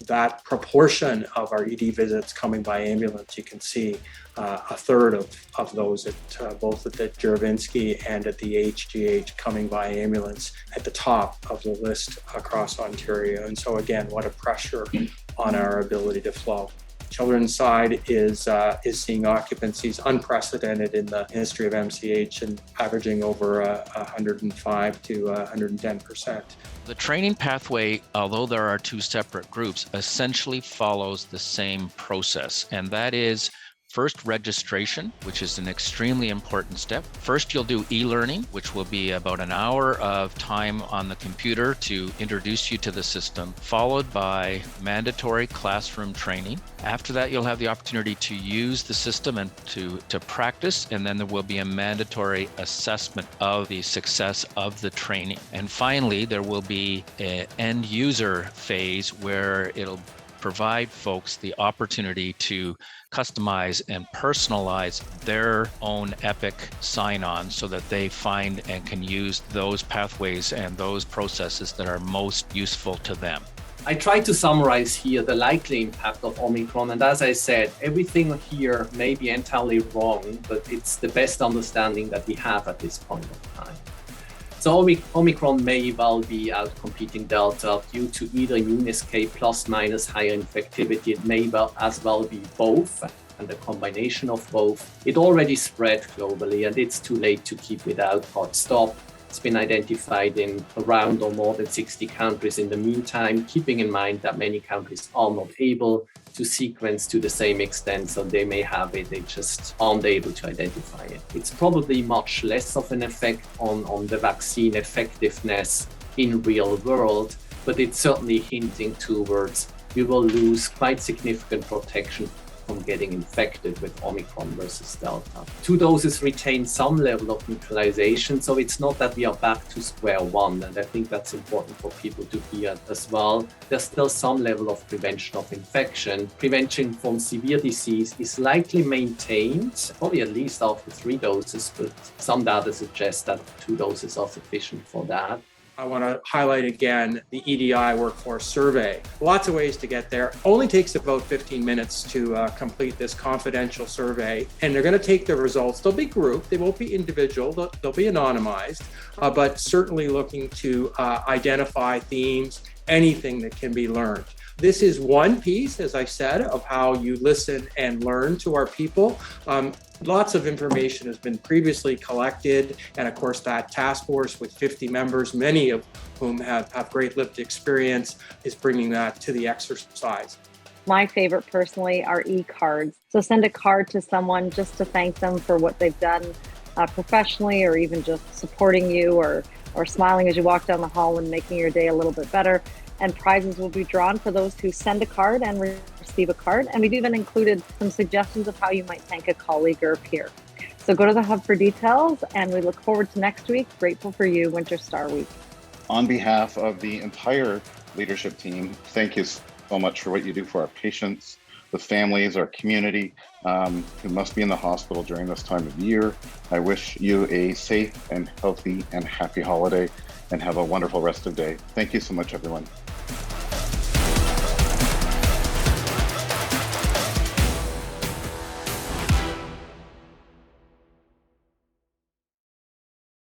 that proportion of our ED visits coming by ambulance, you can see a third of those at both at the Juravinski and at the HGH coming by ambulance at the top of the list across Ontario. And so again, what a pressure on our ability to flow. Children's side is seeing occupancies unprecedented in the history of MCH and averaging over 105 to 110%. The training pathway, although there are two separate groups, essentially follows the same process, and that is first, registration, which is an extremely important step. First, you'll do e-learning, which will be about an hour of time on the computer to introduce you to the system, followed by mandatory classroom training. After that, you'll have the opportunity to use the system and to practice, and then there will be a mandatory assessment of the success of the training. And finally, there will be an end user phase where it'll provide folks the opportunity to customize and personalize their own Epic sign-on so that they find and can use those pathways and those processes that are most useful to them. I tried to summarize here the likely impact of Omicron, and as I said, everything here may be entirely wrong, but it's the best understanding that we have at this point of time. So Omicron may well be outcompeting Delta due to either immune escape plus minus higher infectivity. It may as well be both, and a combination of both. It already spread globally, and it's too late to keep without hard stop. It's been identified in around or more than 60 countries in the meantime, keeping in mind that many countries are not able to sequence to the same extent, so they may have it, they just aren't able to identify it. It's probably much less of an effect on the vaccine effectiveness in real world, but it's certainly hinting towards we will lose quite significant protection from getting infected with Omicron versus Delta. Two doses retain some level of neutralization, so it's not that we are back to square one, and I think that's important for people to hear as well. There's still some level of prevention of infection. Prevention from severe disease is likely maintained, probably at least after 3 doses, but some data suggests that 2 doses are sufficient for that. I want to highlight again the EDI Workforce Survey. Lots of ways to get there. Only takes about 15 minutes to complete this confidential survey. And they're going to take the results. They'll be grouped. They won't be individual. They'll be anonymized, but certainly looking to identify themes, anything that can be learned. This is one piece, as I said, of how you listen and learn to our people. Lots of information has been previously collected, and of course that task force with 50 members, many of whom have great lived experience, is bringing that to the exercise. My favorite personally are e-cards. So send a card to someone just to thank them for what they've done professionally, or even just supporting you or smiling as you walk down the hall and making your day a little bit better. And prizes will be drawn for those who send a card and receive a card. And we've even included some suggestions of how you might thank a colleague or a peer. So go to the Hub for details, and we look forward to next week. Grateful for you, Winter Star Week. On behalf of the entire leadership team, thank you so much for what you do for our patients, the families, our community who must be in the hospital during this time of year. I wish you a safe and healthy and happy holiday, and have a wonderful rest of the day. Thank you so much, everyone.